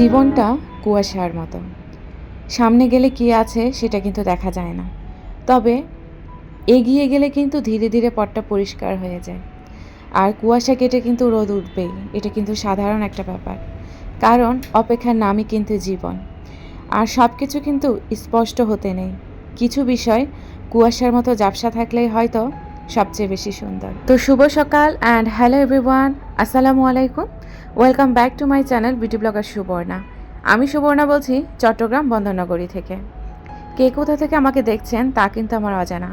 জীবনটা কুয়াশার মতো, সামনে গেলে কী আছে সেটা কিন্তু দেখা যায় না, তবে এগিয়ে গেলে কিন্তু ধীরে ধীরে পথটা পরিষ্কার হয়ে যায়। আর কুয়াশা কেটে কিন্তু রোদ উঠবেই, এটা কিন্তু সাধারণ একটা ব্যাপার, কারণ অপেক্ষার নামই কিন্তু জীবন। আর সব কিছু কিন্তু স্পষ্ট হতে নেই, কিছু বিষয় কুয়াশার মতো ঝাপসা থাকলেই হয়তো সবচেয়ে বেশি সুন্দর। তো শুভ সকাল অ্যান্ড হ্যালো এভরিওয়ান, আসসালামু আলাইকুম, welcome back to my channel beauty blogger Subarna. আমি সুবর্ণা বলছি চট্টগ্রাম বন্দরনগরী থেকে। কে কোথা থেকে আমাকে দেখছেন তা কিন্তু আমার অজানা,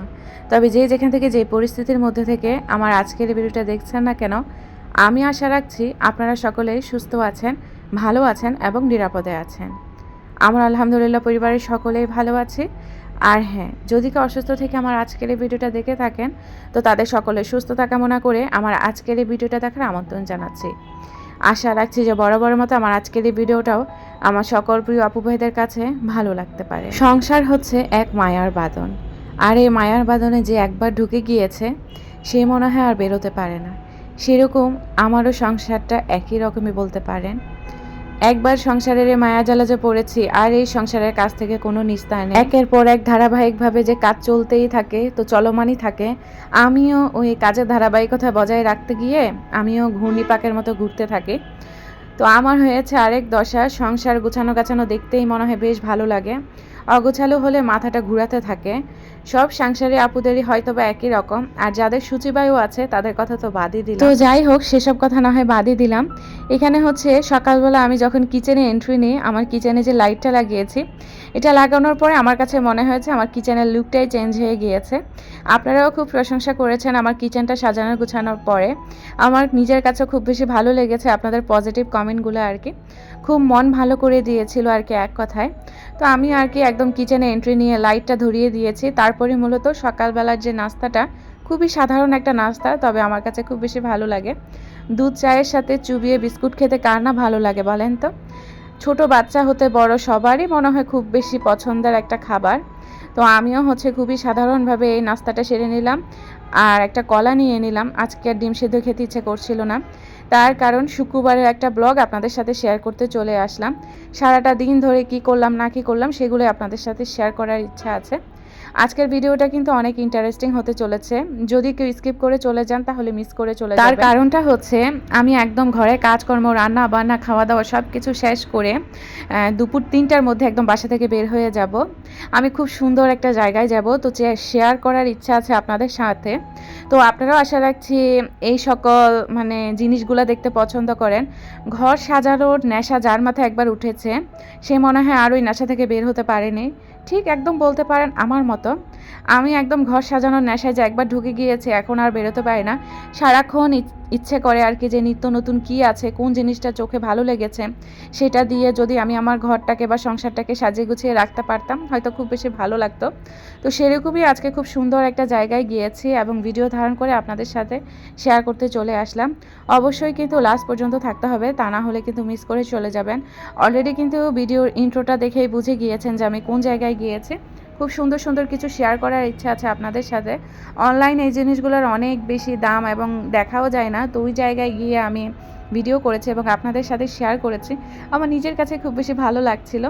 তবে যে যেখান থেকে যে পরিস্থিতির মধ্যে থেকে আমার আজকের ভিডিওটা দেখছেন না কেন, আমি আশা রাখছি আপনারা সকলেই সুস্থ আছেন, ভালো আছেন এবং নিরাপদে আছেন। আমার আলহামদুলিল্লাহ পরিবারের সকলেই ভালো আছে। আর হ্যাঁ, যদি কেউ অসুস্থ থেকে আমার আজকের এই ভিডিওটা দেখে থাকেন, তো তাদের সকলের সুস্থতা কামনা করে আমার আজকের এই ভিডিওটা দেখার আমন্ত্রণ জানাচ্ছি। আশা রাখছি যে বরাবরের মতো আমার আজকের এই ভিডিওটাও আমার সকল প্রিয় আপু ভাইদের কাছে ভালো লাগতে পারে। সংসার হচ্ছে এক মায়ার বাঁধন, আর এই মায়ার বাঁধনে যে একবার ঢুকে গিয়েছে সে মনে হয় আর বেরোতে পারে না। সেরকম আমারও সংসারটা একই রকমই বলতে পারেন। একবার সংসারের এই মায়াজালে যে পড়েছি, আর এই সংসারের কাছ থেকে কোনো নিস্তার নেই। একের পর এক ধারাবাহিকভাবে যে কাজ চলতেই থাকে, তো চলমানই থাকে। আমিও ওই কাজের ধারাবাহিকতা বজায় রাখতে গিয়ে আমিও ঘূর্ণিপাকের মতো ঘুরতে থাকি। তো আমার হয়েছে আরেক দশা, সংসার গুছানো গাছানো দেখতেই মনে হয় বেশ ভালো লাগে, অগোছালো হলে মাথাটা ঘুরাতে থাকে। সব সংসারে আপুদেরই হয়তো বা একই রকম, আর যাদের সূচিবায়ু আছে তাদের কথা তো বাদই দিলাম। তো যাই হোক, সেসব কথা না হয় বাদই দিলাম। এখানে হচ্ছে সকালবেলা আমি যখন কিচেনে এন্ট্রি নিই, আমার কিচেনে যে লাইটটা লাগিয়েছি, এটা লাগানোর পরে আমার কাছে মনে হয়েছে আমার কিচেনের লুকটাই চেঞ্জ হয়ে গিয়েছে। আপনারাও খুব প্রশংসা করেছেন আমার কিচেনটা সাজানো গুছানোর পরে। আমার নিজের কাছে খুব বেশি ভালো লেগেছে আপনাদের পজিটিভ কমেন্টগুলো, আর কি খুব মন ভালো করে দিয়েছিল আর কি, এক কথায়। তো আমি আর কি একদম কিচেনে এন্ট্রি নিয়ে লাইটটা ধরিয়ে দিয়েছি। তারপরে মূলত সকালবেলার যে নাস্তাটা, খুবই সাধারণ একটা নাস্তা, তবে আমার কাছে খুব বেশি ভালো লাগে। দুধ চায়ের সাথে চুবিয়ে বিস্কুট খেতে কার না ভালো লাগে বলেন তো? ছোট বাচ্চা হতে বড় সবারই মনে হয় খুব বেশি পছন্দের একটা খাবার। তো আমিও হচ্ছে খুবই সাধারণভাবে এই নাস্তাটা সেরে নিলাম, আর একটা কলা নিয়ে নিলাম। আজকে আর ডিম সেদ্ধ খেতে ইচ্ছে করছিল না, তার কারণ শুক্রবারের একটা ব্লগ আপনাদের সাথে শেয়ার করতে চলে আসলাম। সারাটা দিন ধরে কি করলাম না কি করলাম সেগুলো আপনাদের সাথে শেয়ার করার ইচ্ছা আছে। আজকের ভিডিওটা কিন্তু অনেক ইন্টারেস্টিং হতে চলেছে, যদি কেউ স্কিপ করে চলে যান তাহলে মিস করে চলে যাবেন। তার কারণটা হচ্ছে আমি একদম ঘরে কাজকর্ম, রান্না বান্না, খাওয়া দাওয়া সব কিছু শেষ করে দুপুর 3টার মধ্যে একদম বাসা থেকে বের হয়ে যাব। আমি খুব সুন্দর একটা জায়গায় যাব, তো শেয়ার করার ইচ্ছা আছে আপনাদের সাথে। তো আপনারাও আশা রাখছি এই সকল জিনিসগুলো দেখতে পছন্দ করেন। ঘর সাজানোর নেশা যার মাথায় একবার উঠেছে, সে মনে হয় আর ওই নেশা থেকে বের হতে পারেনি। ঠিক একদম বলতে পারেন আমার মতো। আমি একদম ঘর সাজানোর নেশায় যে একবার ঢুকে গিয়েছে, এখন আর বেরোতে পারি না। সারাক্ষণ ইচ্ছে করে আর কি যে নিত্য নতুন কী আছে, কোন জিনিসটা চোখে ভালো লেগেছে, সেটা দিয়ে যদি আমি আমার ঘরটাকে বা সংসারটাকে সাজিয়ে গুছিয়ে রাখতে পারতাম, হয়তো খুব বেশি ভালো লাগতো। তো সেরকমই আজকে খুব সুন্দর একটা জায়গায় গিয়েছি এবং ভিডিও ধারণ করে আপনাদের সাথে শেয়ার করতে চলে আসলাম। অবশ্যই কিন্তু লাস্ট পর্যন্ত থাকতে হবে, তা না হলে কিন্তু মিস করে চলে যাবেন। অলরেডি কিন্তু ভিডিওর ইন্ট্রোটা দেখেই বুঝে গিয়েছেন যে আমি কোন জায়গায় গিয়েছি। খুব সুন্দর সুন্দর কিছু শেয়ার করার ইচ্ছা আছে আপনাদের সাথে। অনলাইনে এই জিনিসগুলোর অনেক বেশি দাম এবং দেখাও যায় না, তো ওই জায়গায় গিয়ে আমি ভিডিও করেছি এবং আপনাদের সাথে শেয়ার করেছি। আমার নিজের কাছে খুব বেশি ভালো লাগছিল।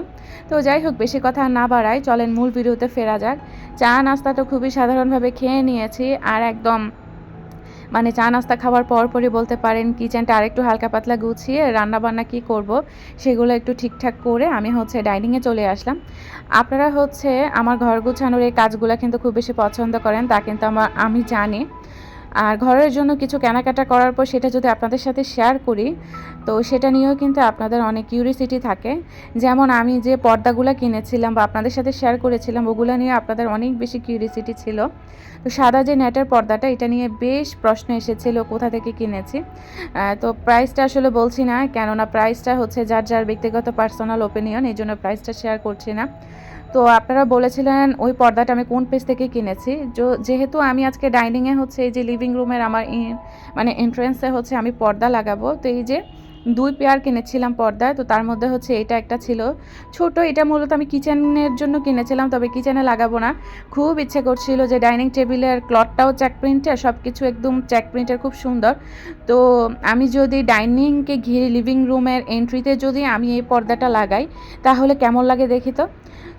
তো যাই হোক, বেশি কথা না বাড়াই, চলেন মূল ভিডিওতে ফেরা যাক। চা নাস্তা তো খুবই সাধারণভাবে খেয়ে নিয়েছি, আর একদম চা নাস্তা খাওয়ার পরপরই বলতে পারেন কিচেনটা আরেকটু হালকা পাতলা গুছিয়ে রান্নাবান্না কি করব সেগুলো একটু ঠিকঠাক করে আমি হচ্ছে ডাইনিংয়ে চলে আসলাম। আপনারা হচ্ছে আমার ঘর গুছানোর এই কাজগুলো কিন্তু খুব বেশি পছন্দ করেন, তা কিন্তু আমি জানি। আর ঘরের জন্য কিছু কেনাকাটা করার পর সেটা যদি আপনাদের সাথে শেয়ার করি, তো সেটা নিয়েও কিন্তু আপনাদের অনেক কিউরিসিটি থাকে। যেমন আমি যে পর্দাগুলো কিনেছিলাম বা আপনাদের সাথে শেয়ার করেছিলাম, ওগুলো নিয়ে আপনাদের অনেক বেশি কিউরিসিটি ছিল। তো সাদা যে নেটের পর্দাটা, এটা নিয়ে বেশ প্রশ্ন এসেছিল কোথা থেকে কিনেছি। তো প্রাইসটা আসলে বলছি না, কেননা প্রাইসটা হচ্ছে যার যার ব্যক্তিগত পার্সোনাল ওপিনিয়ন, এই জন্য প্রাইসটা শেয়ার করছি না। তো আপনারা বলেছিলেন ওই পর্দাটা আমি কোন পেজ থেকে কিনেছি। যেহেতু আমি আজকে ডাইনিংয়ে হচ্ছে এই যে লিভিং রুমের আমার এন্ট্রেন্সে হচ্ছে আমি পর্দা লাগাবো, তো এই যে 2 পেয়ার কিনেছিলাম পর্দা। তো তার মধ্যে হচ্ছে এটা একটা ছিল ছোট। এটা মূলত আমি কিচেনের জন্য কিনেছিলাম, তবে কিচেনে লাগাবো না। খুব ইচ্ছে করছিল যে ডাইনিং টেবিলের ক্লথটাও চেক প্রিন্টের, সব কিছু একদম চেক প্রিন্টের, খুব সুন্দর। তো আমি যদি ডাইনিংকে ঘিরে লিভিং রুমের এন্ট্রিতে যদি আমি এই পর্দাটা লাগাই তাহলে কেমন লাগে দেখি তো।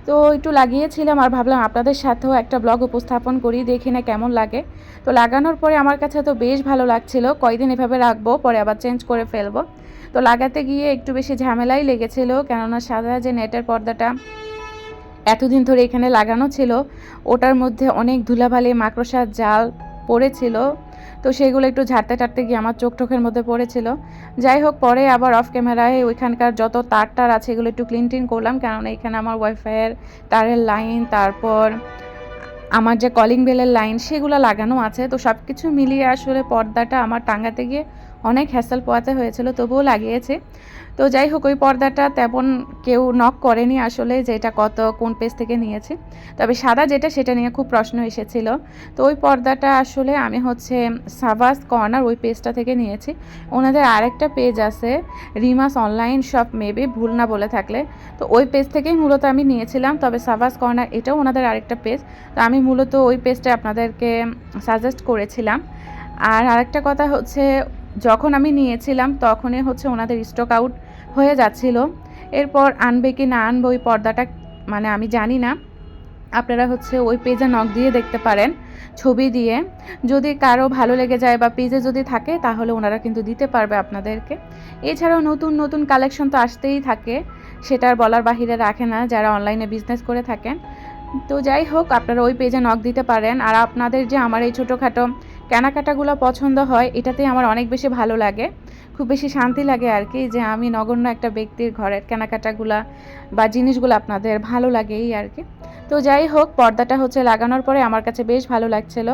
তো একটু লাগিয়েছিলাম আর ভাবলাম আপনাদের সাথেও একটা ব্লগ উপস্থাপন করি, দেখি না কেমন লাগে। তো লাগানোর পরে আমার কাছে তো বেশ ভালো লাগছিল। কয়দিন এভাবে রাখবো, পরে আবার চেঞ্জ করে ফেলবো। তো লাগাতে গিয়ে একটু বেশি ঝামেলাই লেগেছিল, কেননা সাদা যে নেটের পর্দাটা এতদিন ধরে এখানে লাগানো ছিল ওটার মধ্যে অনেক ধুলাবালি মাকড়সার জাল পড়েছিল। তো সেগুলো একটু ঝাড়তে টাড়তে গিয়ে আমার চোখ টোখের মধ্যে পড়েছিল। যাই হোক, পরে আবার অফ ক্যামেরায় ওইখানকার যত তার আছে এগুলো একটু ক্লিন টিন করলাম, কেননা এখানে আমার ওয়াইফাইয়ের তারের লাইন, তারপর আমার যে কলিং বেলের লাইন সেগুলো লাগানো আছে। তো সব কিছু মিলিয়ে আসলে পর্দাটা আমার টাঙাতে গিয়ে অনেক হ্যাসেল পোয়াতে হয়েছিল, তবুও লাগিয়েছে। তো যাই হোক, ওই পর্দাটা তেমন কেউ নক করেনি আসলে যে এটা কোন পেজ থেকে নিয়েছি। তবে সাদা যেটা সেটা নিয়ে খুব প্রশ্ন এসেছিল। তো ওই পর্দাটা আসলে আমি হচ্ছে সাভাস কর্নার ওই পেজটা থেকে নিয়েছি। ওনাদের আরেকটা পেজ আছে রিমাস অনলাইন শপ, মেবি ভুল না বলে থাকলে। তো ওই পেজ থেকেই মূলত আমি নিয়েছিলাম, তবে সাভাস কর্নার এটাও ওনাদের আরেকটা পেজ। তো আমি মূলত ওই পেজটা আপনাদেরকে সাজেস্ট করেছিলাম। আর আরেকটা কথা হচ্ছে, যখন আমি নিয়েছিলাম তখনই হচ্ছে ওনাদের স্টক আউট হয়ে যাচ্ছিল। এরপর আনবে কি না আনবে ওই পর্দাটা মানে আমি জানি না। আপনারা হচ্ছে ওই পেজে নক দিয়ে দেখতে পারেন, ছবি দিয়ে। যদি কারো ভালো লেগে যায় বা পেজে যদি থাকে তাহলে ওনারা কিন্তু দিতে পারবে আপনাদেরকে। এছাড়াও নতুন নতুন কালেকশন তো আসতেই থাকে, সেটা আর বলার বাহিরে রাখে না যারা অনলাইনে বিজনেস করে থাকেন। তো যাই হোক, আপনারা ওই পেজে নক দিতে পারেন। আর আপনাদের যে আমার এই ছোটোখাটো কেনাকাটাগুলো পছন্দ হয় এটাতেই আমার অনেক বেশি ভালো লাগে, খুব বেশি শান্তি লাগে আর কি, যে আমি নগণ্য একটা ব্যক্তির ঘরের কেনাকাটাগুলা বা জিনিসগুলো আপনাদের ভালো লাগে এই আর কি। তো যাই হোক, পর্দাটা হচ্ছে লাগানোর পরে আমার কাছে বেশ ভালো লাগছিল।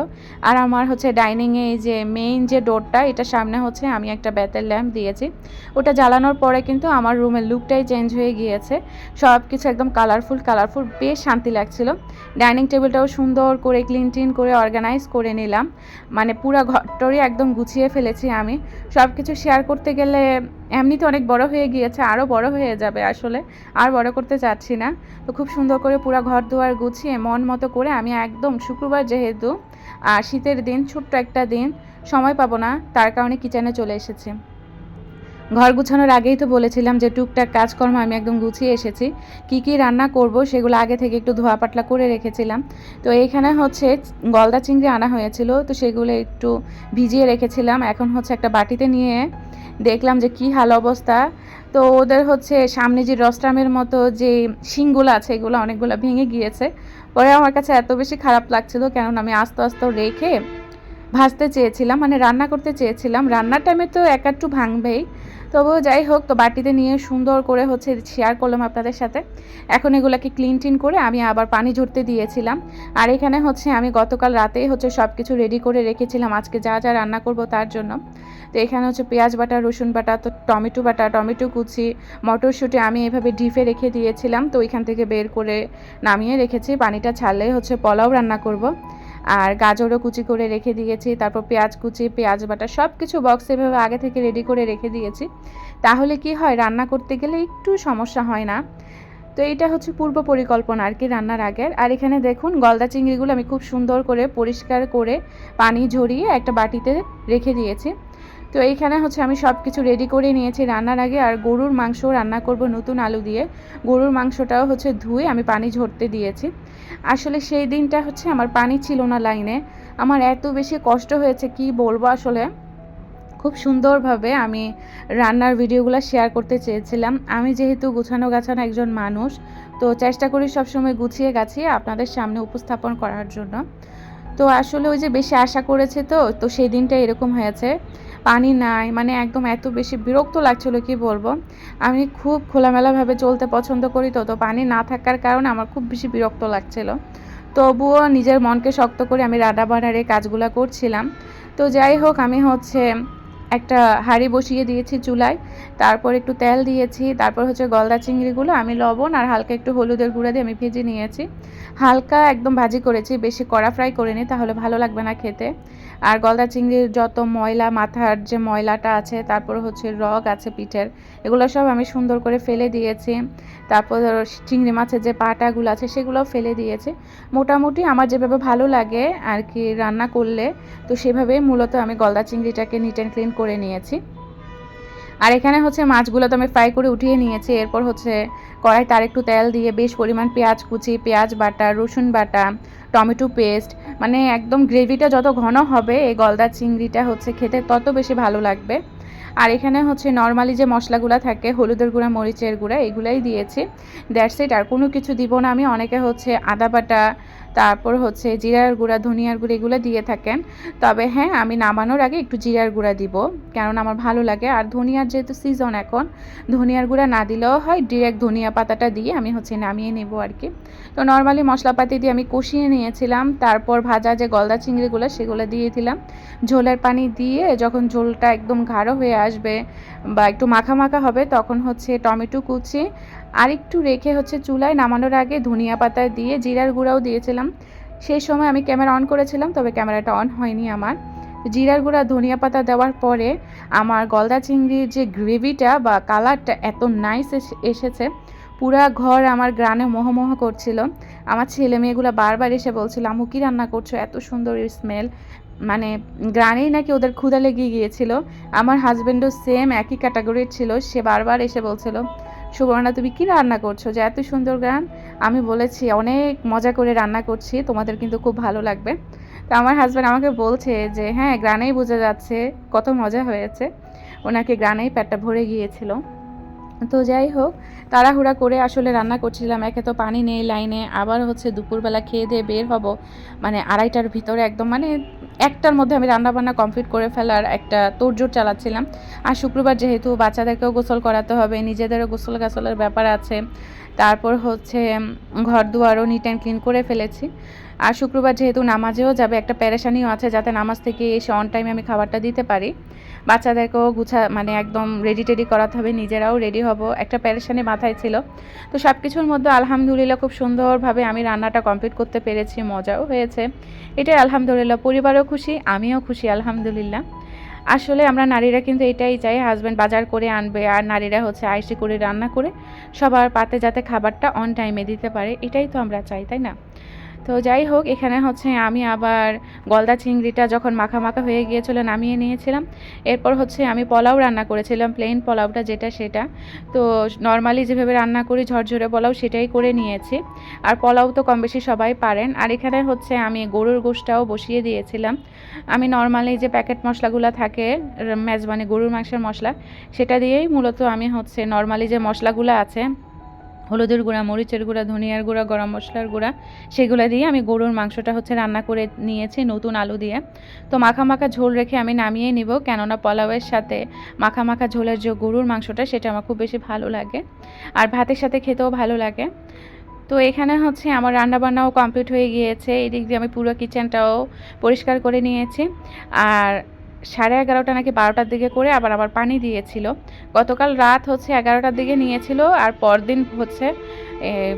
আর আমার হচ্ছে ডাইনিংয়ে এই যে মেইন যে ডোরটা, এটা সামনে হচ্ছে আমি একটা বেতের ল্যাম্প দিয়েছি। ওটা জ্বালানোর পরে কিন্তু আমার রুমের লুকটাই চেঞ্জ হয়ে গিয়েছে, সব কিছু একদম কালারফুল কালারফুল, বেশ শান্তি লাগছিল। ডাইনিং টেবিলটাও সুন্দর করে ক্লিন টিন করে অর্গানাইজ করে নিলাম, মানে পুরো ঘরটারই একদম গুছিয়ে ফেলেছি আমি। সব কিছু শেয়ার করতে গেলে এমনিতে অনেক বড় হয়ে গিয়েছে, আরও বড় হয়ে যাবে আসলে, আর বড় করতে চাচ্ছি না। তো খুব সুন্দর করে পুরো ঘর দুয়ার গুছিয়ে মন মতো করে আমি একদম শুক্রবার যেহেতু আর শীতের দিন, ছোট্ট একটা দিন, সময় পাবো না, তার কারণে কিচেনে চলে এসেছি। ঘর গুছানোর আগেই তো বলেছিলাম যে টুকটাক কাজকর্ম আমি একদম গুছিয়ে এসেছি। কি কি রান্না করব সেগুলো আগে থেকে একটু ধোয়া পাতলা করে রেখেছিলাম। তো এইখানে হচ্ছে গলদা চিংড়ি আনা হয়েছিল, তো সেগুলো একটু ভিজিয়ে রেখেছিলাম। এখন হচ্ছে একটা বাটিতে নিয়ে দেখলাম যে কি হাল অবস্থা। তো ওদের হচ্ছে সামনে যে রস্টামের মতো যে শিংগুলো আছে এগুলো অনেকগুলো ভেঙে গিয়েছে। পরে আমার কাছে এত বেশি খারাপ লাগছিল, কেননা আমি আস্তে আস্তে রেখে ভাজতে চেয়েছিলাম, মানে রান্না করতে চেয়েছিলাম। রান্নার টাইমে তো একটু ভাঙবেই, তবুও যাই হোক, তো বাটিতে নিয়ে সুন্দর করে হচ্ছে শেয়ার করলাম আপনাদের সাথে। এখন এগুলোকে ক্লিন টিন করে আমি আবার পানি ঝরতে দিয়েছিলাম। আর এখানে হচ্ছে আমি গতকাল রাতেই হচ্ছে সব কিছু রেডি করে রেখেছিলাম আজকে যা যা রান্না করব তার জন্য। তো এখানে হচ্ছে পেঁয়াজ বাটা, রসুন বাটা, তো টমেটো বাটা, টমেটো কুচি, মটরশুঁটি আমি এভাবে ডিপে রেখে দিয়েছিলাম। তো ওইখান থেকে বের করে নামিয়ে রেখেছি, পানিটা ছাড়লে হচ্ছে পোলাও রান্না করব। আর গাজরও কুচি করে রেখে দিয়েছি, তারপর পেঁয়াজ কুচি, পেঁয়াজ বাটা, সব কিছু বক্সে এভাবে আগে থেকে রেডি করে রেখে দিয়েছি। তাহলে কি হয়, রান্না করতে গেলে একটু সমস্যা হয় না। তো এইটা হচ্ছে পূর্ব পরিকল্পনা আর কি রান্নার আগের। আর এখানে দেখুন গলদা চিংড়িগুলো আমি খুব সুন্দর করে পরিষ্কার করে পানি ঝরিয়ে একটা বাটিতে রেখে দিয়েছি। তো এইখানে হচ্ছে আমি সব কিছু রেডি করে নিয়েছি রান্নার আগে। আর গরুর মাংস রান্না করব নতুন আলু দিয়ে। গরুর মাংসটাও হচ্ছে ধুয়ে আমি পানি ঝরতে দিয়েছি। আসলে সেই দিনটা হচ্ছে আমার পানি ছিল না লাইনে, আমার এত বেশি কষ্ট হয়েছে কি বলবো আসলে। খুব সুন্দরভাবে আমি রান্নার ভিডিওগুলো শেয়ার করতে চেয়েছিলাম। আমি যেহেতু গুছানো গাছানো একজন মানুষ, তো চেষ্টা করি সবসময় গুছিয়ে গাছিয়ে আপনাদের সামনে উপস্থাপন করার জন্য। তো আসলে ওই যে বেশি আশা করেছে, তো সেই দিনটা এরকম হয়েছে, পানি নাই, মানে একদম এত বেশি বিরক্ত লাগছিলো কি বলবো। আমি খুব খোলামেলাভাবে চলতে পছন্দ করি, তো পানি না থাকার কারণে আমার খুব বেশি বিরক্ত লাগছিল। তবুও নিজের মনকে শক্ত করে আমি রান্নাবান্নার এই কাজগুলো করছিলাম। তো যাই হোক, আমি হচ্ছে একটা হাঁড়ি বসিয়ে দিয়েছি চুলায়, তারপর একটু তেল দিয়েছি, তারপর হচ্ছে গলদা চিংড়িগুলো আমি লবণ আর হালকা একটু হলুদের গুঁড়া দিয়ে আমি ভেজে নিয়েছি। হালকা একদম ভাজি করেছি, বেশি কড়া ফ্রাই করিনি, তাহলে ভালো লাগবে না খেতে। আর গলদা চিংড়ির যত ময়লা, মাথার যে ময়লাটা আছে, তারপর হচ্ছে রগ আছে পিঠের, এগুলো সব আমি সুন্দর করে ফেলে দিয়েছি। তারপর চিংড়ি মাছের যে পাটাগুলো আছে সেগুলোও ফেলে দিয়েছি। মোটামুটি আমার যেভাবে ভালো লাগে আর কি রান্না করলে, তো সেভাবেই মূলত আমি গলদা চিংড়িটাকে নিট অ্যান্ড ক্লিন করে নিয়েছি। আর এখানে হচ্ছে মাছগুলো তো আমি ফ্রাই করে উঠিয়ে নিয়েছি। এরপর হচ্ছে কড়াইতে আরেকটু তেল দিয়ে বেশ পরিমাণ পেঁয়াজ কুচি, পেঁয়াজ বাটা, রসুন বাটা, টমেটো পেস্ট, মানে একদম গ্রেভিটা যত ঘন হবে এই গলদা চিংড়িটা হচ্ছে খেতে তত বেশি ভালো লাগবে। আর এখানে হচ্ছে নর্মালি যে মশলাগুলো থাকে, হলুদের গুঁড়া, মরিচের গুঁড়া, এগুলাই দিয়েছি। দ্যাটস ইট, আর কোনো কিছু দিব না আমি। অনেকে হচ্ছে আদা বাটা, তারপর হচ্ছে জিরার গুঁড়া, ধনিয়ার গুঁড়া এগুলো দিয়ে থাকেন। তবে হ্যাঁ, আমি নামানোর আগে একটু জিরার গুঁড়া দিব, কেননা আমার ভালো লাগে। আর ধনিয়ার যেহেতু সিজন এখন, ধনিয়ার গুঁড়া না দিলেও হয়, ডিরেক্ট ধনিয়া পাতাটা দিয়ে আমি হচ্ছে নামিয়ে নেব আর কি। তো নর্মালি মশলাপাতি দিয়ে আমি কষিয়ে নিয়েছিলাম। তারপর ভাজা যে গলদা চিংড়িগুলো সেগুলো দিয়ে দিলাম। ঝোলের পানি দিয়ে যখন ঝোলটা একদম গাঢ় হয়ে আসবে বা একটু মাখা মাখা হবে, তখন হচ্ছে টমেটো কুচি আর একটু রেখে হচ্ছে চুলায় নামানোর আগে ধনিয়া পাতা দিয়ে জিরার গুঁড়াও দিয়েছিলাম। সেই সময় আমি ক্যামেরা অন করেছিলাম, তবে ক্যামেরাটা অন হয়নি আমার। জিরার গুঁড়া, ধনিয়া পাতা দেওয়ার পরে আমার গলদা চিংড়ির যে গ্রেভিটা বা কালারটা এত নাইস এসেছে, পুরা ঘর আমার গ্রানে মোহমোহ করছিল। আমার ছেলে মেয়েগুলো বারবার এসে বলছিল, আম্মু কী রান্না করছো, এত সুন্দর স্মেল, মানে গ্রানেই নাকি ওদের ক্ষুধা লেগে গিয়েছিল। আমার হাজব্যান্ডও সেম একই ক্যাটাগরির ছিল, সে বারবার এসে বলছিল, সুবর্ণা তুমি কী রান্না করছো যে এত সুন্দর গ্রান। আমি বলেছি অনেক মজা করে রান্না করছি, তোমাদের কিন্তু খুব ভালো লাগবে। তো আমার হাজব্যান্ড আমাকে বলছে যে হ্যাঁ, গ্রানেই বোঝা যাচ্ছে কত মজা হয়েছে, ওনাকে গ্রানেই পেটটা ভরে গিয়েছিল। তো যাই হোক, তাড়াহুড়া করে আসলে রান্না করছিলাম। একে তো পানি নেই লাইনে, আবার হচ্ছে দুপুরবেলা খেয়ে দিয়ে বের হব, মানে 2:30টার ভিতরে একদম, মানে 1টার মধ্যে আমি রান্নাবান্না কমপ্লিট করে ফেলার একটা তোড়জোড় চালাচ্ছিলাম। আর শুক্রবার যেহেতু বাচ্চাদেরকেও গোসল করাতে হবে, নিজেদেরও গোসল গাসলের ব্যাপার আছে। তারপর হচ্ছে ঘর দুয়ারও নিট অ্যান্ড ক্লিন করে ফেলেছি। আর শুক্রবার যেহেতু নামাজেও যাবে, একটা প্যারেশানিও আছে যাতে নামাজ থেকে এসে অন টাইমে আমি খাবারটা দিতে পারি। বাচ্চাদেরকেও মানে একদম রেডি টেডি করাতে হবে, নিজেরাও রেডি হব, একটা প্যারেশানি মাথায় ছিল। তো সব কিছুর মধ্যে আলহামদুলিল্লাহ খুব সুন্দরভাবে আমি রান্নাটা কমপ্লিট করতে পেরেছি, মজাও হয়েছে। এটাই আলহামদুলিল্লাহ, পরিবারও খুশি, আমিও খুশি আলহামদুলিল্লাহ। আসলে আমরা নারীরা কিন্তু এটাই চাই, হাজব্যান্ড বাজার করে আনবে আর নারীরা হচ্ছে আইসি করে রান্না করে সবার পাতে যাতে খাবারটা অন টাইমে দিতে পারে, এটাই তো আমরা চাই, তাই না? তো যাই হোক, এখানে হচ্ছে আমি আবার গলদা চিংড়িটা যখন মাখা মাখা হয়ে গিয়েছিল নামিয়ে নিয়েছিলাম। এরপর হচ্ছে আমি পোলাও রান্না করেছিলাম, প্লেন পোলাওটা যেটা সেটা। তো নর্মালি যেভাবে রান্না করি ঝরঝরে পোলাও, সেটাই করে নিয়েছি। আর পোলাও তো কম বেশি সবাই পারেন। আর এখানে হচ্ছে আমি গরুর গোশটাও বসিয়ে দিয়েছিলাম। আমি নর্মালি যে প্যাকেট মশলাগুলো থাকে, মেজবানি গরুর মাংসের মশলা, সেটা দিয়েই মূলত আমি হচ্ছে নর্মালি যে মশলাগুলো আছে, হলুদের গুঁড়া, মরিচের গুঁড়া, ধনিয়ার গুঁড়া, গরম মশলার গুঁড়া, সেগুলো দিয়ে আমি গরুর মাংসটা হচ্ছে রান্না করে নিয়েছি নতুন আলু দিয়ে। তো মাখা মাখা ঝোল রেখে আমি নামিয়ে নিব, কেননা পোলাওয়ের সাথে মাখা মাখা ঝোলের যে গরুর মাংসটা, সেটা আমার খুব বেশি ভালো লাগে, আর ভাতের সাথে খেতেও ভালো লাগে। তো এখানে হচ্ছে আমার রান্নাবান্নাও কমপ্লিট হয়ে গিয়েছে। এই দিক দিয়ে আমি পুরো কিচেনটাও পরিষ্কার করে নিয়েছি। আর 11:30 নাকি 12টার দিকে করে আবার পানি দিয়েছিল। গতকাল রাত হচ্ছে 11টার দিকে নিয়েছিল, আর পরদিন হচ্ছে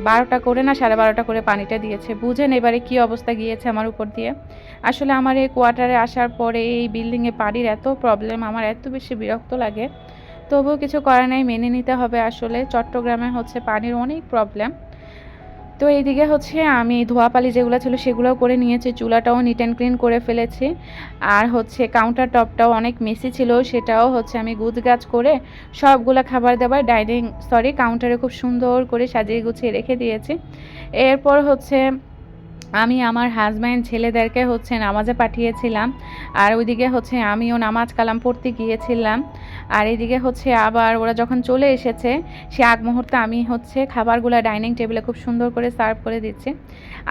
12টা করে না 12:30 করে পানিটা দিয়েছে। বুঝেন এবারে কী অবস্থা গিয়েছে আমার উপর দিয়ে। আসলে আমার এই কোয়ার্টারে আসার পরে এই বিল্ডিংয়ে পানির এত প্রবলেম, আমার এত বেশি বিরক্ত লাগে। তবুও কিছু করার নাই, মেনে নিতে হবে। আসলে চট্টগ্রামে হচ্ছে পানির অনেক প্রবলেম। তো এইদিকে হচ্ছে আমি ধোয়াপালি যেগুলো ছিল সেগুলোও করে নিয়েছি, চুলাটাও নিট অ্যান্ড ক্লিন করে ফেলেছি। আর হচ্ছে কাউন্টার টপটাও অনেক মেসি ছিল, সেটাও হচ্ছে আমি গুছগাছ করে সবগুলা খাবার দাবার কাউন্টারে খুব সুন্দর করে সাজিয়ে গুছিয়ে রেখে দিয়েছি। এরপর হচ্ছে আমি আমার হাজব্যান্ড ছেলেদেরকে হচ্ছে নামাজে পাঠিয়েছিলাম, আর ওইদিকে হচ্ছে আমিও নামাজ কালাম পড়তে গিয়েছিলাম। আর এইদিকে হচ্ছে আবার ওরা যখন চলে এসেছে, সে আগ মুহূর্তে আমি হচ্ছে খাবারগুলো ডাইনিং টেবিলে খুব সুন্দর করে সার্ভ করে দিচ্ছি।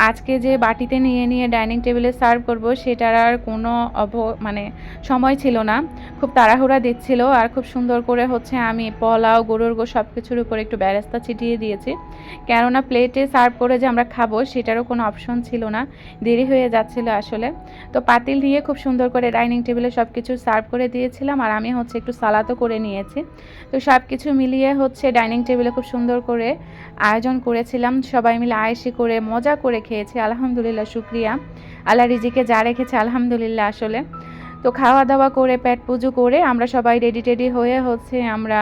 আজকে যে বাটিতে নিয়ে নিয়ে ডাইনিং টেবিলে সার্ভ করব, সেটার আর কোনো মানে সময় ছিল না, খুব তাড়াহুড়া দিচ্ছিল। আর খুব সুন্দর করে হচ্ছে আমি পোলাও, গরুর গোশত সব কিছুর উপরে একটু বেরেস্তা ছিটিয়ে দিয়েছি, কেননা প্লেটে সার্ভ করে যে আমরা খাবো সেটারও কোনো অপশন ছিল না, দেরি হয়ে যাচ্ছিল আসলে। তো পাতিল দিয়ে খুব সুন্দর করে ডাইনিং টেবিলে সব কিছু সার্ভ করে দিয়েছিলাম, আর আমি হচ্ছে একটু সালাদও করে নিয়েছি। তো সব কিছু মিলিয়ে হচ্ছে ডাইনিং টেবিলে খুব সুন্দর করে আয়োজন করেছিলাম, সবাই মিলে আয়েশি করে মজা করে খেয়েছি। আলহামদুলিল্লাহ, শুক্রিয়া, আল্লাহ রিজিকে যা রেখেছে আলহামদুলিল্লাহ। আসলে তো খাওয়া দাওয়া করে পেট পুজো করে আমরা সবাই রেডি টেডি হয়ে হচ্ছে আমরা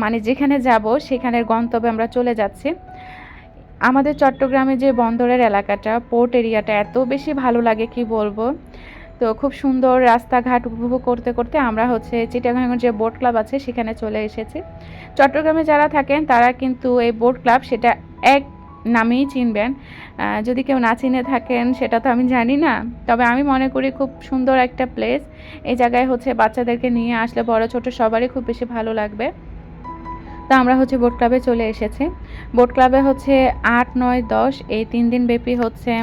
মানে যেখানে যাব সেখানের গন্তব্যে আমরা চলে যাচ্ছি। আমাদের চট্টগ্রামে যে বন্দরের এলাকাটা, পোর্ট এরিয়াটা এত বেশি ভালো লাগে কি বলবো। তো খুব সুন্দর রাস্তাঘাট উপভোগ করতে করতে আমরা হচ্ছে চিটাগাঙের যে বোট ক্লাব আছে সেখানে চলে এসেছি। চট্টগ্রামে যারা থাকেন তারা কিন্তু এই বোট ক্লাব সেটা এক নামেই চিনবেন। যদি কেউ না চিনে থাকেন সেটা তো আমি জানি না, তবে আমি মনে করি খুব সুন্দর একটা প্লেস। এই জায়গায় হচ্ছে বাচ্চাদেরকে নিয়ে আসলে বড় ছোট সবারই খুব বেশি ভালো লাগবে। তো আমরা হচ্ছে বোট ক্লাবে চলে এসেছি। বোট ক্লাবে হচ্ছে ৮, ৯, ১০ এই ৩ দিন ব্যাপী হচ্ছে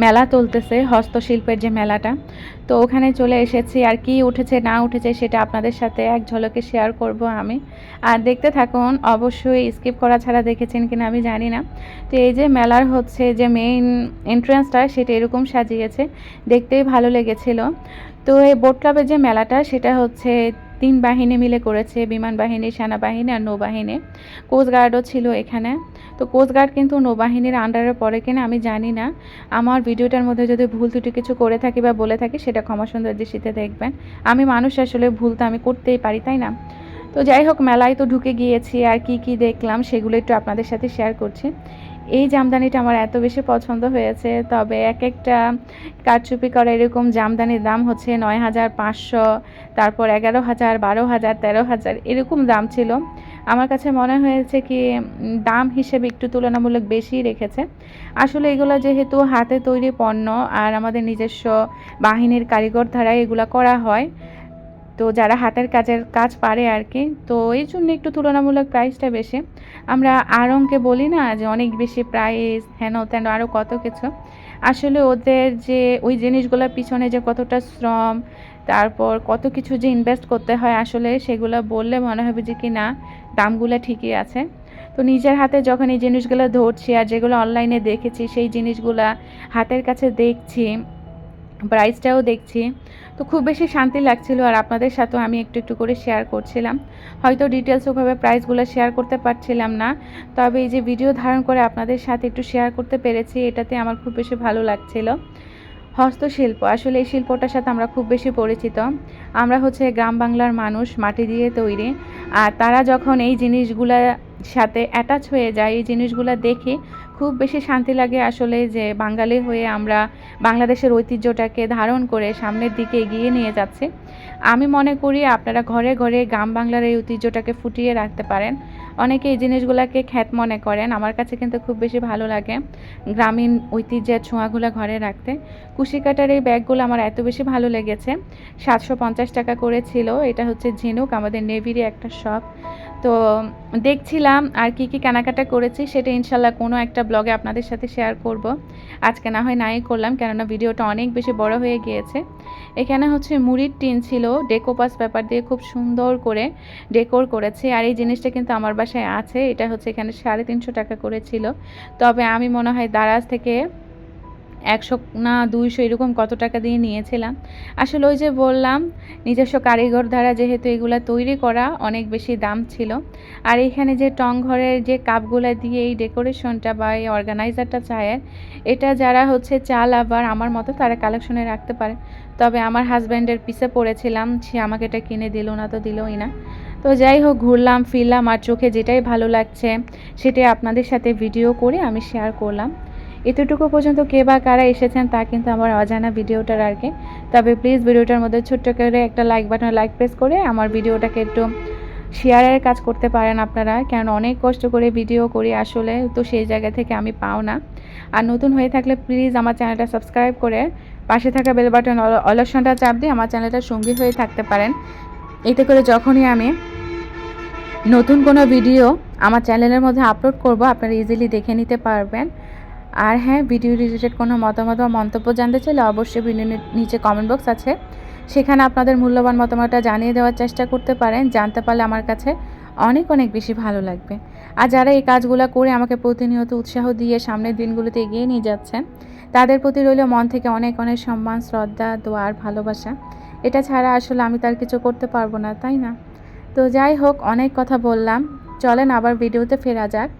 মেলা চলতেছে, হস্তশিল্পের যে মেলাটা। তো ওখানে চলে এসেছি, আর কি উঠেছে না উঠেছে সেটা আপনাদের সাথে এক ঝলকে শেয়ার করব আমি। আর দেখতে থাকুন, অবশ্যই স্কিপ করা ছাড়া দেখেছেন কিনা আমি জানি না। তো এই যে মেলার হচ্ছে যে মেইন এন্ট্রান্সটা সেটা এরকম সাজিয়েছে, দেখতেই ভালো লেগেছিল। তো এই বোট ক্লাবের যে মেলাটা সেটা হচ্ছে ৩ বাহিনী মিলে করেছে, বিমান বাহিনী, সেনাবাহিনী আর নৌবাহিনী। কোস্টগার্ডও ছিল এখানে। তো কোস্টগার্ড কিন্তু নৌবাহিনীর আন্ডারে পড়ে কিনা আমি জানি না। আমার ভিডিওটার মধ্যে যদি ভুল ত্রুটি কিছু করে থাকি বা বলে থাকি সেটা ক্ষমা সুন্দর দৃষ্টিতে দেখবেন। আমি মানুষ, আসলে ভুল তো আমি করতেই পারি, তাই না? তো যাই হোক, মেলায় তো ঢুকে গিয়েছি, আর কি কি দেখলাম সেগুলো একটু আপনাদের সাথে শেয়ার করছি। এই জামদানিটা আমার এত বেশি পছন্দ হয়েছে, তবে এক একটা কারচুপি করা এরকম জামদানির দাম হচ্ছে ৯,৫০০, তারপর ১১,০০০, ১২,০০০, ১৩,০০০ এরকম দাম ছিল। আমার কাছে মনে হয়েছে কি দাম হিসেবে একটু তুলনামূলক বেশি রেখেছে। আসলে এগুলো যেহেতু হাতে তৈরি পণ্য আর আমাদের নিজস্ব বাহিনীর কারিগর দ্বারা এগুলো করা হয়, তো যারা হাতের কাজ পারে আর কি, তো এই জন্য একটু তুলনামূলক প্রাইসটা বেশি। আমরা আড়ংকে বলি না যে অনেক বেশি প্রাইস, হেন তেন আরও কত কিছু। আসলে ওদের যে ওই জিনিসগুলোর পিছনে যে কতটা শ্রম, তারপর কত কিছু যে ইনভেস্ট করতে হয়, আসলে সেগুলো বললে মনে হবে যে কি না দামগুলো ঠিকই আছে। তো নিজের হাতে যখন এই জিনিসগুলো ধরছি আর যেগুলো অনলাইনে দেখেছি সেই জিনিসগুলা হাতের কাছে দেখছি, প্রাইসটাও দেখছি, তো খুব বেশি শান্তি লাগছিল। আর আপনাদের সাথেও আমি একটু একটু করে শেয়ার করছিলাম। হয়তো ডিটেলস ওভাবে প্রাইসগুলো শেয়ার করতে পারছিলাম না, তবে এই যে ভিডিও ধারণ করে আপনাদের সাথে একটু শেয়ার করতে পেরেছি, এটাতে আমার খুব বেশি ভালো লাগছিল। হস্তশিল্প, আসলে এই শিল্পটার সাথে আমরা খুব বেশি পরিচিত। আমরা হচ্ছে গ্রাম বাংলার মানুষ, মাটি দিয়ে তৈরি। আর তারা যখন এই জিনিসগুলা সাথে অ্যাটাচ হয়ে যায়, এই জিনিসগুলা দেখে খুব বেশি শান্তি লাগে আসলে, যে বাঙালি হয়ে আমরা বাংলাদেশের ঐতিহ্যটাকে ধারণ করে সামনের দিকে এগিয়ে নিয়ে যাচ্ছি। আমি মনে করি আপনারা ঘরে ঘরে গ্রাম বাংলার এই ঐতিহ্যটাকে ফুটিয়ে রাখতে পারেন। অনেকে এই জিনিসগুলোকে খ্যাত মনে করেন, আমার কাছে কিন্তু খুব বেশি ভালো লাগে গ্রামীণ ঐতিহ্যের ছোঁয়াগুলো ঘরে রাখতে। কুশিকাটার এই ব্যাগগুলো আমার এত বেশি ভালো লেগেছে, 750 টাকা করে ছিল। এটা হচ্ছে ঝিনুক, আমাদের নেভিরই একটা শপ। তো দেখছিলাম আর কি কি কেনাকাটা করেছি সেটা ইনশাল্লাহ কোনো একটা ব্লগে আপনাদের সাথে শেয়ার করব। আজকে না হয় নাই করলাম, কেননা ভিডিওটা অনেক বেশি বড় হয়ে গিয়েছে। এখানে হচ্ছে মুড়ির টিন ছিল, ডেকোপাস পেপার দিয়ে খুব সুন্দর করে ডেকোর করেছে। আর এই জিনিসটা কিন্তু আমার বাসায় আছে। এটা হচ্ছে এখানে 350 টাকা করে ছিল, তবে আমি মনে হয় দারাজ থেকে 100 না 200 এরকম কত টাকা দিয়ে নিয়েছিলাম। আসলে ওই যে বললাম, নিজস্ব কারিগর দ্বারা যেহেতু এগুলা তৈরি করা, অনেক বেশি দাম ছিল। আর এখানে যে টং ঘরের যে কাপগুলা দিয়ে এই ডেকোরেশনটা বা এই অর্গানাইজারটা চায়ের, এটা যারা হচ্ছে চা লাভার আমার মতো তারা কালেকশনে রাখতে পারে। তবে আমার হাজব্যান্ডের পিছে পড়েছিলাম, সে আমাকে এটা কিনে দিল না, তো দিলই না। তো যাই হোক, ঘুরলাম ফিরলাম, আর চোখে যেটাই ভালো লাগছে সেটাই আপনাদের সাথে ভিডিও করে আমি শেয়ার করলাম। এতটুকু পর্যন্ত কে বা কারা এসেছেন তা কিন্তু আমার অজানা ভিডিওটার আর কি। তবে প্লিজ ভিডিওটার মধ্যে ছোট্ট করে একটা লাইক বাটন লাইক প্রেস করে আমার ভিডিওটাকে একটু শেয়ারের কাজ করতে পারেন আপনারা, কারণ অনেক কষ্ট করে ভিডিও করি আসলে, তো সেই জায়গা থেকে আমি পাও না। আর নতুন হয়ে থাকলে প্লিজ আমার চ্যানেলটা সাবস্ক্রাইব করে পাশে থাকা বেল বাটন অলসনটা চাপ দিয়ে আমার চ্যানেলটা সঙ্গী হয়ে থাকতে পারেন। এতে করে যখনই আমি নতুন কোনো ভিডিও আমার চ্যানেলের মধ্যে আপলোড করব আপনারা ইজিলি দেখে নিতে পারবেন। আর হ্যাঁ, ভিডিও রিলেটেড কোনো মতামত বা মন্তব্য জানতে চাইলে অবশ্যই ভিডিওর নিচে কমেন্ট বক্স আছে, সেখানে আপনাদের মূল্যবান মতামতটা জানিয়ে দেওয়ার চেষ্টা করতে পারেন। জানতে পারলে আমার কাছে অনেক অনেক বেশি ভালো লাগবে। আর যারা এই কাজগুলো করে আমাকে প্রতিনিয়ত উৎসাহ দিয়ে সামনের দিনগুলোতে এগিয়ে নিয়ে যাচ্ছেন, তাদের প্রতি রইল মন থেকে অনেক অনেক সম্মান, শ্রদ্ধা, দোয়া আর ভালোবাসা। এটা ছাড়া আসলে আমি তার কিছু করতে পারবো না, তাই না? তো যাই হোক, অনেক কথা বললাম, চলেন আবার ভিডিওতে ফেরা যাক।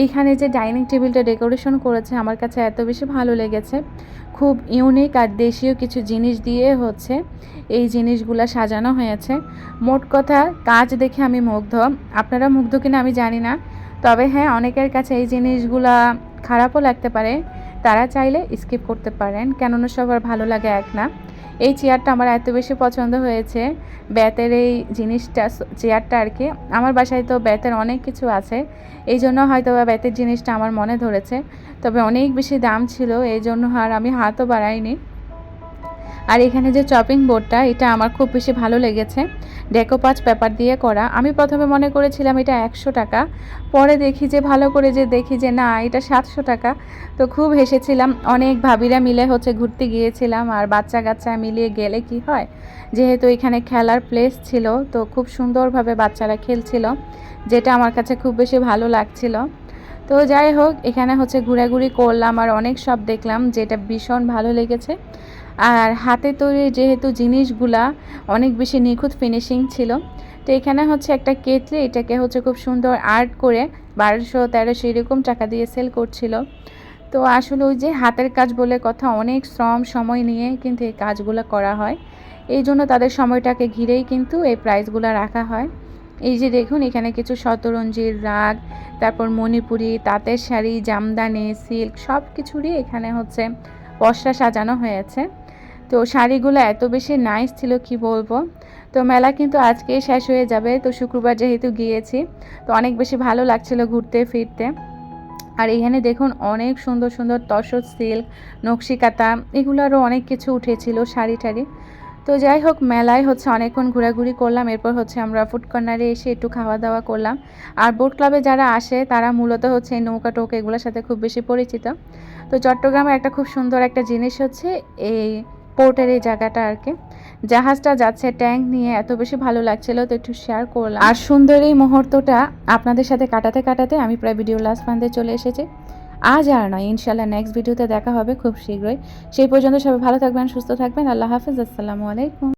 এইখানে যে ডাইনিং টেবিলটা ডেকোরেশন করেছে আমার কাছে এত বেশি ভালো লেগেছে। খুব ইউনিক আর দেশীয় কিছু জিনিস দিয়ে হচ্ছে এই জিনিসগুলা সাজানো হয়েছে। মোট কথা কাজ দেখে আমি মুগ্ধ। আপনারা মুগ্ধ কিনা আমি জানি না। তবে হ্যাঁ, অনেকের কাছে এই জিনিসগুলা খারাপও লাগতে পারে। তারা চাইলে স্কিপ করতে পারেন, কেননা সবার ভালো লাগে এক না। এই চেয়ারটা আমার এত বেশি পছন্দ হয়েছে, বেতের এই জিনিসটা, চেয়ারটা আর কি। আমার বাসায় তো বেতের অনেক কিছু আছে, এই জন্য হয়তো বা বেতের জিনিসটা আমার মনে ধরেছে। তবে অনেক বেশি দাম ছিল, এই জন্য আর আমি হাতও বাড়াইনি। আর এখানে যে চপিং বোর্ডটা, এটা আমার খুব বেশি ভালো লেগেছে। ডেকোপাজ পেপার দিয়ে করা। আমি প্রথমে মনে করেছিলাম এটা 100 টাকা, পরে দেখি যে ভালো করে যে দেখি যে না, এটা 700 টাকা। তো খুব হেসেছিলাম। অনেক ভাবিরা মিলে হচ্ছে ঘুরতে গিয়েছিলাম, আর বাচ্চা কাচ্চা মিলিয়ে গেলে কি হয়, যেহেতু এখানে খেলার প্লেস ছিল, তো খুব সুন্দরভাবে বাচ্চারা খেলছিল, যেটা আমার কাছে খুব বেশি ভালো লাগছিল। তো যাই হোক, এখানে হচ্ছে ঘোরাঘুরি করলাম আর অনেক সব দেখলাম, যেটা ভীষণ ভালো লেগেছে। আর হাতে তৈরি যেহেতু জিনিসগুলা অনেক বেশি নিখুঁত ফিনিশিং ছিল। তো এখানে হচ্ছে একটা কেটলি, এটাকে হচ্ছে খুব সুন্দর আর্ট করে 1200-1300 এরকম টাকা দিয়ে সেল করছিল। তো আসলে ওই যে হাতের কাজ বলে কথা, অনেক শ্রম সময় নিয়ে কিন্তু এই কাজগুলো করা হয়, এই জন্য তাদের সময়টাকে ঘিরেই কিন্তু এই প্রাইসগুলো রাখা হয়। এই যে দেখুন, এখানে কিছু শতরঞ্জির রাগ, তারপর মণিপুরি, তাঁতের শাড়ি, জামদানি, সিল্ক সব কিছুরই এখানে হচ্ছে পসরা সাজানো হয়েছে। তো শাড়িগুলো এত বেশি নাইস ছিল কি বলবো। তো মেলা কিন্তু আজকেই শেষ হয়ে যাবে, তো শুক্রবার যেহেতু গিয়েছি, তো অনেক বেশি ভালো লাগছিল ঘুরতে ফিরতে। আর এখানে দেখুন অনেক সুন্দর সুন্দর তসর সিল্ক, নকশিকাতা, এগুলোরও অনেক কিছু উঠেছিল, শাড়ি টাড়ি। তো যাই হোক, মেলায় হচ্ছে অনেকক্ষণ ঘোরাঘুরি করলাম। এরপর হচ্ছে আমরা ফুড কর্নারে এসে একটু খাওয়া দাওয়া করলাম। আর বোট ক্লাবে যারা আসে তারা মূলত হচ্ছে এই নৌকা টোকা এগুলোর সাথে খুব বেশি পরিচিত। তো চট্টগ্রামে একটা খুব সুন্দর একটা জিনিস হচ্ছে এই পোর্টের এই জায়গাটা আর কি। জাহাজটা যাচ্ছে ট্যাঙ্ক নিয়ে, এত বেশি ভালো লাগছিল, তো একটু শেয়ার করলাম। আর সুন্দর এই মুহূর্তটা আপনাদের সাথে কাটাতে কাটাতে আমি প্রায় ভিডিও লাস্ট প্রান্তে চলে এসেছি। আজ আর নয়, ইনশাল্লাহ নেক্সট ভিডিওতে দেখা হবে খুব শীঘ্রই। সেই পর্যন্ত সবাই ভালো থাকবেন, সুস্থ থাকবেন। আল্লাহ হাফিজ, আসসালামু আলাইকুম।